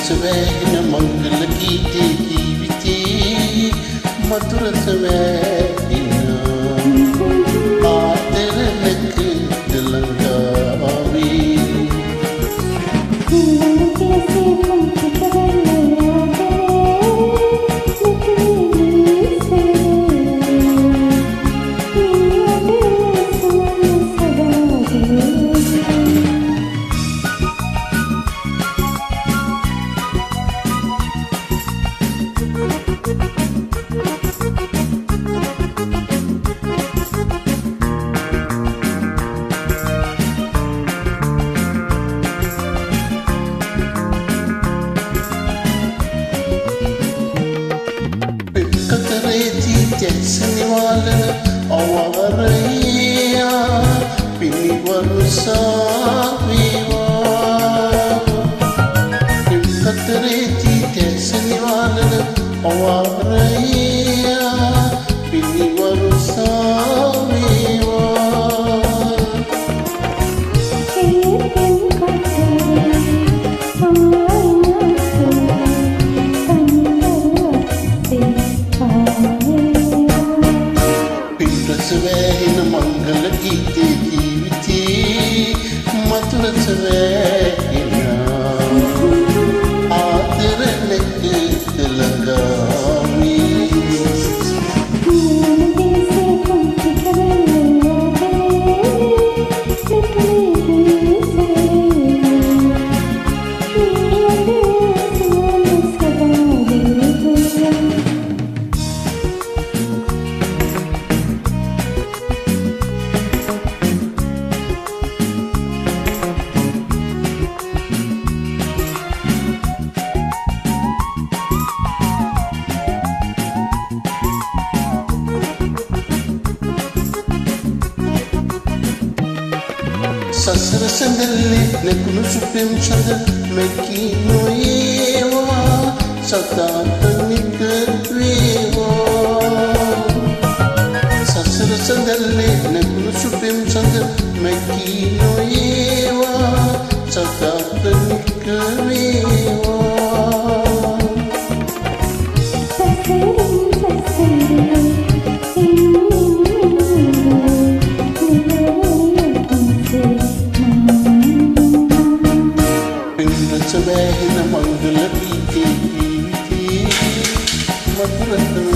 සවැහෙන මංගල ගීතේ ජීවිතේ මధుර සවැහෙන ආදරණක දලංගාවේ Seniwala awaraya piniwalu saviwa Katareti seniwala awaraya piniwalu saviwa සවැහෙන මංගල ගීතේ ජීවිතේ මధుර සවැහෙන ආදරණක දලංගාවේ සසර සඳල්ලේ නැකුණු සුපෙම් සඳ මෙකී නොයේවා සදාතනික වේවා සසර සඳල්ලේ නැකුණු සුපෙම් සඳ මෙකී නොයේවා සදාතනික වේවා සවැහෙන මංගල ගීතේ ජීවිතේ මధుර